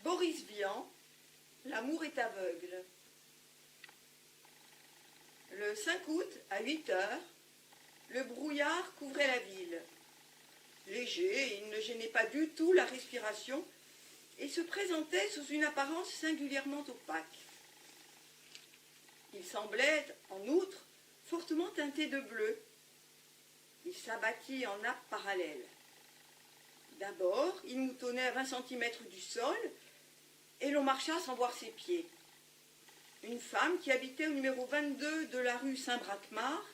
Boris Vian, L'amour est aveugle. Le 5 août, à 8 heures, le brouillard couvrait la ville. Léger, il ne gênait pas du tout la respiration et se présentait sous une apparence singulièrement opaque. Il semblait, en outre, fortement teinté de bleu. Il s'abattit en nappes parallèles. D'abord, il moutonnait à 20 cm du sol et l'on marcha sans voir ses pieds. Une femme qui habitait au numéro 22 de la rue Saint-Bracmar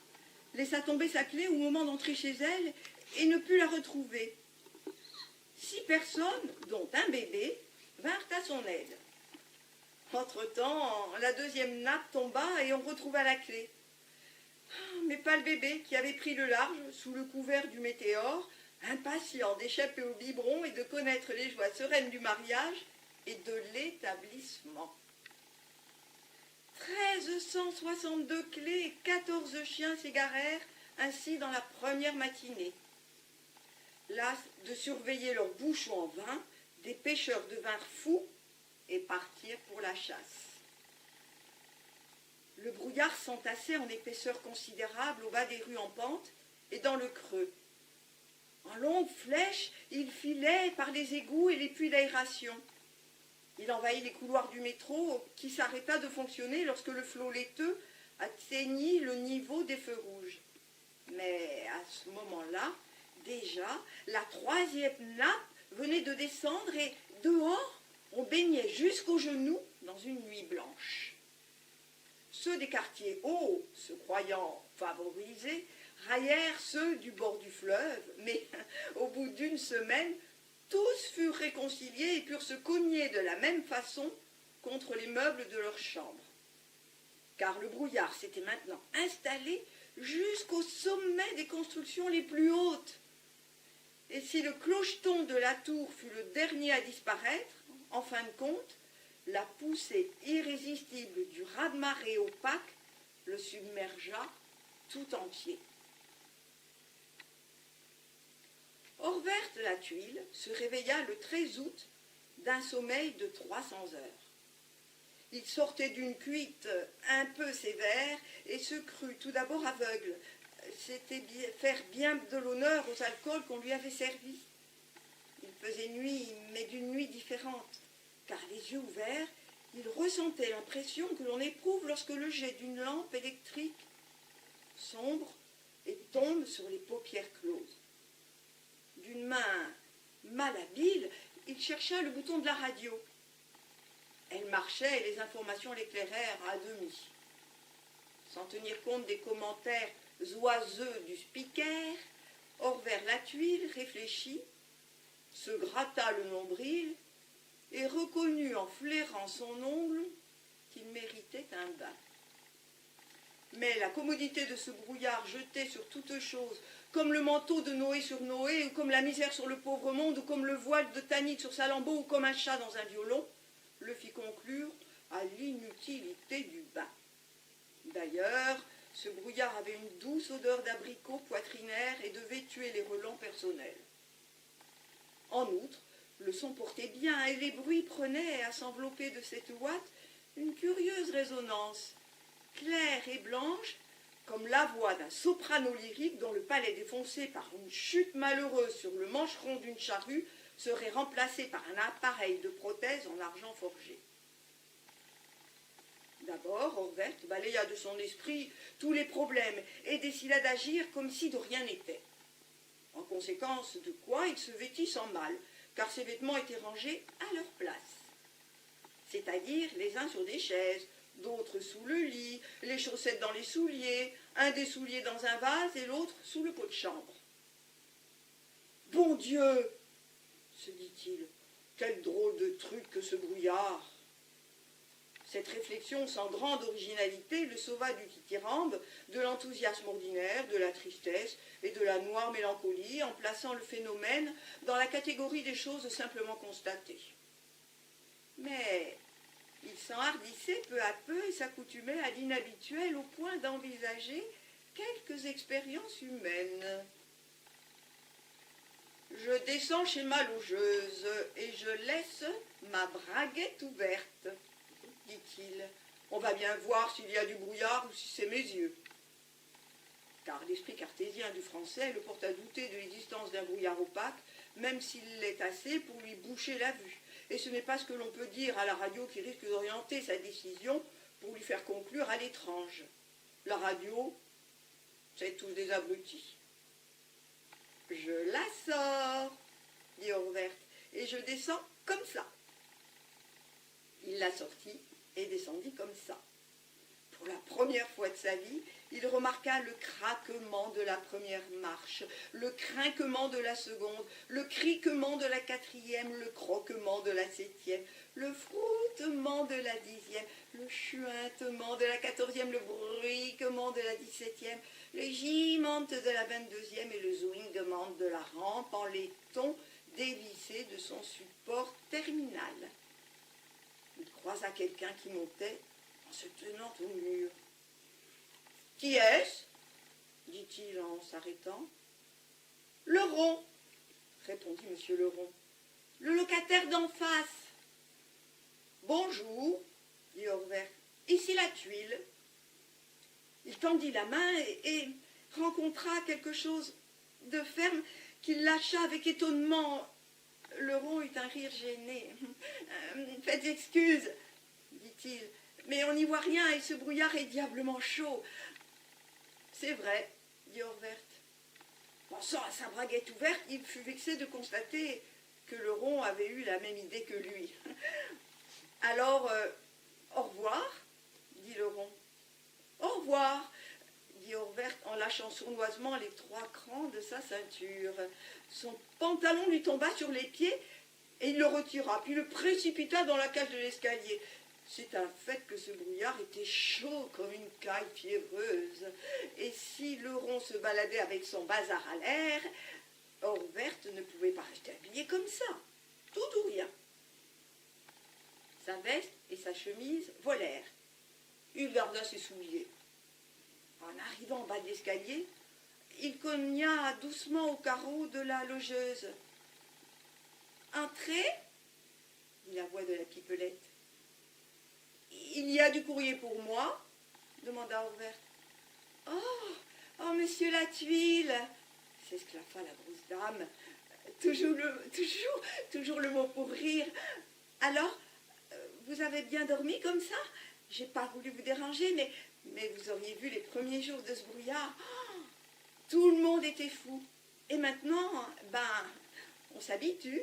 laissa tomber sa clé au moment d'entrer chez elle et ne put la retrouver. 6 personnes, dont un bébé, vinrent à son aide. Entre-temps, la deuxième nappe tomba et on retrouva la clé. Mais pas le bébé qui avait pris le large sous le couvert du météore, impatient d'échapper au biberon et de connaître les joies sereines du mariage et de l'établissement. 1362 clés et 14 chiens s'égarèrent ainsi dans la première matinée. Las de surveiller leurs bouchons en vain, des pêcheurs devinrent fous et partirent pour la chasse. Le brouillard s'entassait en épaisseur considérable au bas des rues en pente et dans le creux. En longues flèches, il filait par les égouts et les puits d'aération. Il envahit les couloirs du métro qui s'arrêta de fonctionner lorsque le flot laiteux atteignit le niveau des feux rouges. Mais à ce moment-là, déjà, la troisième nappe venait de descendre et dehors, on baignait jusqu'aux genoux dans une nuit blanche. Ceux des quartiers hauts, se croyant favorisés, raillèrent ceux du bord du fleuve, mais au bout d'une semaine, tous furent réconciliés et purent se cogner de la même façon contre les meubles de leur chambre. Car le brouillard s'était maintenant installé jusqu'au sommet des constructions les plus hautes. Et si le clocheton de la tour fut le dernier à disparaître, en fin de compte, la poussée irrésistible du raz-de-marée opaque le submergea tout entier. Orverte-la-Tuile se réveilla le 13 août d'un sommeil de 300 heures. Il sortait d'une cuite un peu sévère et se crut tout d'abord aveugle. C'était faire bien de l'honneur aux alcools qu'on lui avait servis. Il faisait nuit, mais d'une nuit différente, car les yeux ouverts, il ressentait l'impression que l'on éprouve lorsque le jet d'une lampe électrique sombre et tombe sur les paupières closes. D'une main malhabile, il chercha le bouton de la radio. Elle marchait et les informations l'éclairèrent à demi. Sans tenir compte des commentaires oiseux du speaker, Orverte-la-Tuile réfléchit, se gratta le nombril et reconnut en flairant son ongle qu'il méritait un bain. Mais la commodité de ce brouillard jeté sur toute chose, comme le manteau de Noé sur Noé, ou comme la misère sur le pauvre monde, ou comme le voile de Tanit sur Salammbô, ou comme un chat dans un violon, le fit conclure à l'inutilité du bain. D'ailleurs, ce brouillard avait une douce odeur d'abricot poitrinaire et devait tuer les relents personnels. En outre, le son portait bien et les bruits prenaient à s'envelopper de cette ouate une curieuse résonance, claire et blanche, comme la voix d'un soprano lyrique dont le palais défoncé par une chute malheureuse sur le mancheron d'une charrue serait remplacé par un appareil de prothèse en argent forgé. D'abord, Orverte balaya de son esprit tous les problèmes et décida d'agir comme si de rien n'était. En conséquence de quoi, il se vêtit sans mal, car ses vêtements étaient rangés à leur place, c'est-à-dire les uns sur des chaises, d'autres sous le lit, les chaussettes dans les souliers, un des souliers dans un vase et l'autre sous le pot de chambre. « Bon Dieu !» se dit-il, « quel drôle de truc que ce brouillard !» Cette réflexion sans grande originalité le sauva du dithyrambe, de l'enthousiasme ordinaire, de la tristesse et de la noire mélancolie, en plaçant le phénomène dans la catégorie des choses simplement constatées. Mais il s'enhardissait peu à peu et s'accoutumait à l'inhabituel au point d'envisager quelques expériences humaines. Je descends chez ma logeuse et je laisse ma braguette ouverte, dit-il. On va bien voir s'il y a du brouillard ou si c'est mes yeux. Car l'esprit cartésien du français le porte à douter de l'existence d'un brouillard opaque, même s'il l'est assez pour lui boucher la vue. Et ce n'est pas ce que l'on peut dire à la radio qui risque d'orienter sa décision pour lui faire conclure à l'étrange. La radio, c'est tous des abrutis. Je la sors, dit Orvert, et je descends comme ça. Il la sortit et descendit comme ça. Pour la première fois de sa vie, il remarqua le craquement de la première marche, le crinquement de la seconde, le criquement de la quatrième, le croquement de la septième, le froutement de la dixième, le chuintement de la quatorzième, le bruiquement de la 17e, le gimement de la 22e et le zwingement de la rampe en laiton dévissé de son support terminal. Il croisa quelqu'un qui montait en se tenant au mur. « Qui est-ce » dit-il en s'arrêtant. « Leron, » répondit M. Leron, « le locataire d'en face. »« Bonjour, » dit Orvert, « ici la tuile. » Il tendit la main et rencontra quelque chose de ferme qu'il lâcha avec étonnement. Leron eut un rire gêné. « Faites excuse, » dit-il, « mais on n'y voit rien et ce brouillard est diablement chaud. » « C'est vrai, » dit Orvert. Pensant à sa braguette ouverte, il fut vexé de constater que Leron avait eu la même idée que lui. « Alors, au revoir, » dit Leron. « Au revoir, » dit Orvert en lâchant sournoisement les 3 crans de sa ceinture. Son pantalon lui tomba sur les pieds et il le retira, puis le précipita dans la cage de l'escalier. C'est un fait que ce brouillard était chaud comme une caille fiévreuse. Et si Leron se baladait avec son bazar à l'air, Orvert ne pouvait pas rester habillé comme ça. Tout ou rien. Sa veste et sa chemise volèrent. Il garda ses souliers. En arrivant en bas de l'escalier, il cogna doucement au carreau de la logeuse. « Entrez » dit la voix de la pipelette. « Il y a du courrier pour moi ?» demanda Orvert. « Oh, monsieur la tuile !» s'esclaffa la grosse dame. Toujours le mot pour rire. « Alors, vous avez bien dormi comme ça? J'ai pas voulu vous déranger, mais vous auriez vu les premiers jours de ce brouillard. Oh, tout le monde était fou. Et maintenant, on s'habitue. »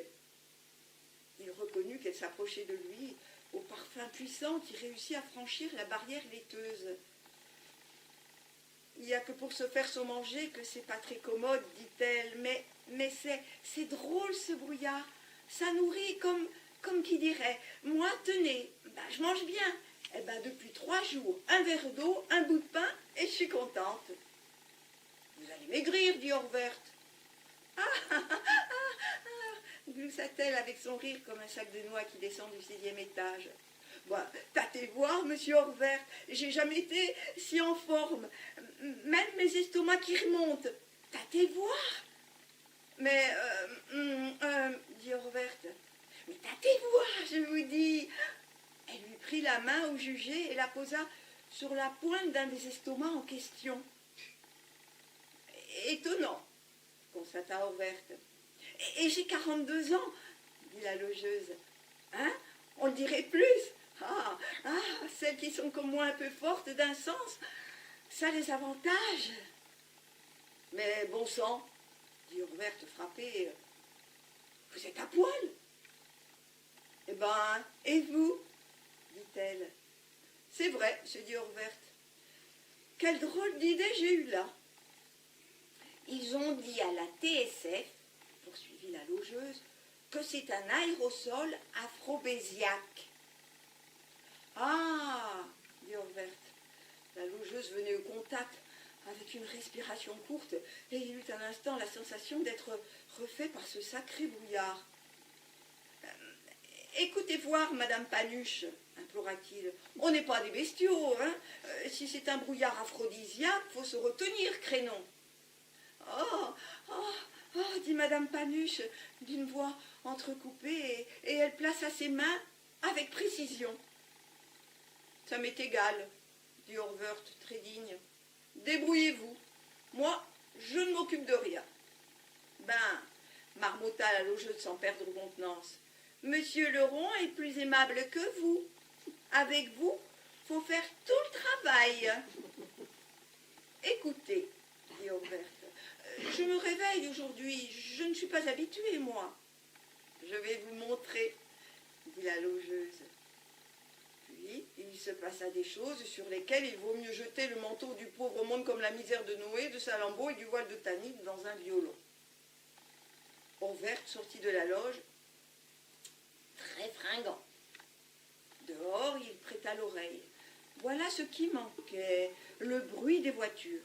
Il reconnut qu'elle s'approchait de lui au parfum puissant qui réussit à franchir la barrière laiteuse. « Il n'y a que pour se faire saumanger que c'est pas très commode, dit-elle, mais c'est drôle ce brouillard. Ça nourrit comme qui dirait. Moi, tenez, je mange bien. Eh depuis 3 jours, un verre d'eau, un bout de pain, et je suis contente. »« Vous allez maigrir, dit Orvert. »« gloussa-t-elle avec son rire comme un sac de noix qui descend du 6e étage. « Tâtez voir, monsieur Orvert, j'ai jamais été si en forme. Même mes estomacs qui remontent. Tâtez voir. »« Mais, dit Orvert. « Mais tâtez voir, je vous dis. » Elle lui prit la main au jugé et la posa sur la pointe d'un des estomacs en question. « Étonnant, » constata Orvert. « Et j'ai 42 ans, » dit la logeuse. « Hein, on le dirait plus. Ah, celles qui sont comme moi un peu fortes d'un sens, ça les avantage. » « Mais bon sang, » dit Orvert frappé, « vous êtes à poil. »« Et vous ?» dit-elle. « C'est vrai, se dit Orvert. Quelle drôle d'idée j'ai eue là. »« Ils ont dit à la TSF, poursuivit la logeuse, que c'est un aérosol aphrodisiaque. »« Ah !» dit Orvert. La logeuse venait au contact avec une respiration courte et il eut un instant la sensation d'être refait par ce sacré brouillard. « Écoutez voir, Madame Panuche, » implora-t-il. « On n'est pas des bestiaux, hein. Si c'est un brouillard aphrodisiaque, faut se retenir, crénon. »« Oh, dit Madame Panuche, d'une voix entrecoupée, et elle plaça ses mains avec précision. Ça m'est égal, dit Orvert, très digne. Débrouillez-vous. Moi, je ne m'occupe de rien. Ben, marmotta la logeuse sans perdre contenance. Monsieur Leron est plus aimable que vous. Avec vous, faut faire tout le travail. Écoutez, dit Orvert, je me réveille aujourd'hui, je ne suis pas habituée, moi. Je vais vous montrer, dit la logeuse. Puis, il se passa des choses sur lesquelles il vaut mieux jeter le manteau du pauvre monde comme la misère de Noé, de Salammbô et du voile de Tanit dans un violon. Orvert sortit de la loge, très fringant. Dehors, il prêta l'oreille. Voilà ce qui manquait, le bruit des voitures.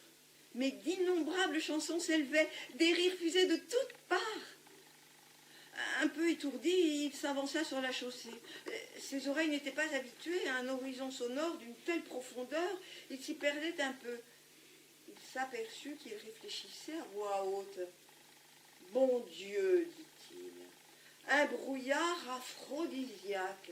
Mais d'innombrables chansons s'élevaient, des rires fusaient de toutes parts. Un peu étourdi, il s'avança sur la chaussée. Ses oreilles n'étaient pas habituées à un horizon sonore d'une telle profondeur, il s'y perdait un peu. Il s'aperçut qu'il réfléchissait à voix haute. « Bon Dieu, dit-il, un brouillard aphrodisiaque. »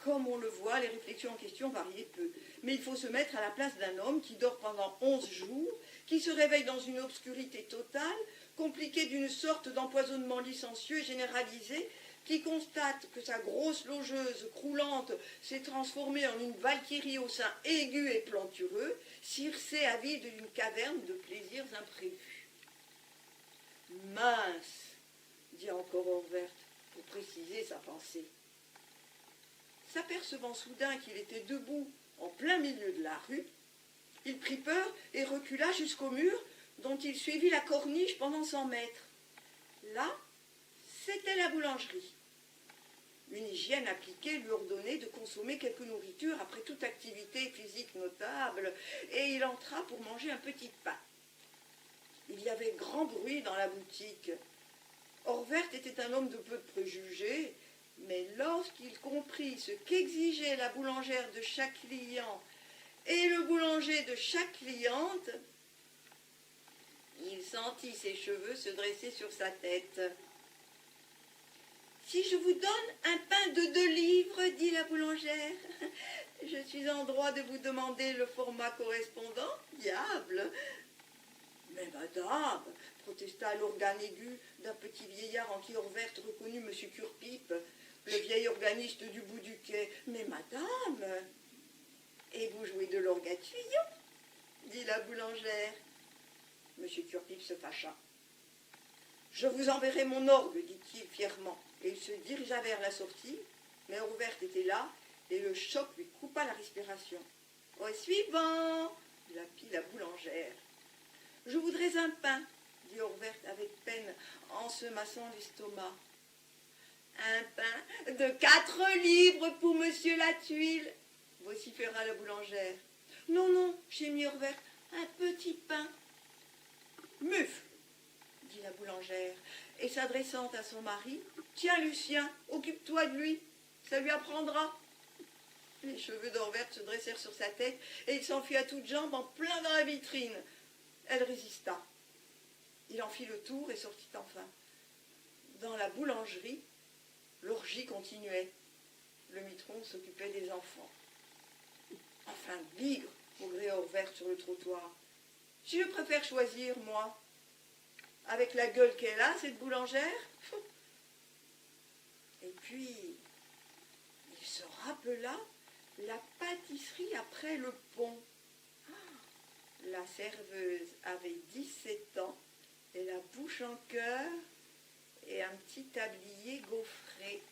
Comme on le voit, les réflexions en question variaient peu. Mais il faut se mettre à la place d'un homme qui dort pendant 11 jours, qui se réveille dans une obscurité totale, compliquée d'une sorte d'empoisonnement licencieux et généralisé, qui constate que sa grosse logeuse croulante s'est transformée en une valkyrie au sein aigu et plantureux, Circé avide d'une caverne de plaisirs imprévus. « Mince !» dit encore Orvert, pour préciser sa pensée. S'apercevant soudain qu'il était debout en plein milieu de la rue, il prit peur et recula jusqu'au mur dont il suivit la corniche pendant 100 mètres. Là, c'était la boulangerie. Une hygiène appliquée lui ordonnait de consommer quelque nourriture après toute activité physique notable, et il entra pour manger un petit pain. Il y avait grand bruit dans la boutique. Orvert était un homme de peu de préjugés, mais lorsqu'il comprit ce qu'exigeait la boulangère de chaque client et le boulanger de chaque cliente, il sentit ses cheveux se dresser sur sa tête. « Si je vous donne un pain de 2 livres, dit la boulangère, je suis en droit de vous demander le format correspondant, diable !»« Mais madame, protesta l'organe aigu d'un petit vieillard en qui Orvert reconnut M. Curpipe, le vieil organiste du bout du quai. « Mais madame, et vous jouez de l'orgue à tuyau ?» dit la boulangère. M. Curpipe se fâcha. « Je vous enverrai mon orgue, dit-il fièrement, et il se dirigea vers la sortie, mais Orvert était là, et le choc lui coupa la respiration. « Au suivant !» lapit la boulangère. « Je voudrais un pain, dit Orvert avec peine, en se massant l'estomac. Un pain de 4 livres pour monsieur la tuile, vociféra la boulangère. Non, non, gémit Orvert, un petit pain. Mufle, dit la boulangère, et s'adressant à son mari, tiens Lucien, occupe-toi de lui, ça lui apprendra. Les cheveux d'Orvert se dressèrent sur sa tête et il s'enfuit à toutes jambes en plein dans la vitrine. Elle résista. Il en fit le tour et sortit enfin. Dans la boulangerie, l'orgie continuait. Le mitron s'occupait des enfants. Enfin, bigre, maugréa Orvert sur le trottoir. Si je préfère choisir, moi, avec la gueule qu'elle a, cette boulangère. Et puis, il se rappela la pâtisserie après le pont. La serveuse avait 17 ans et la bouche en cœur et un petit tablier gaufré.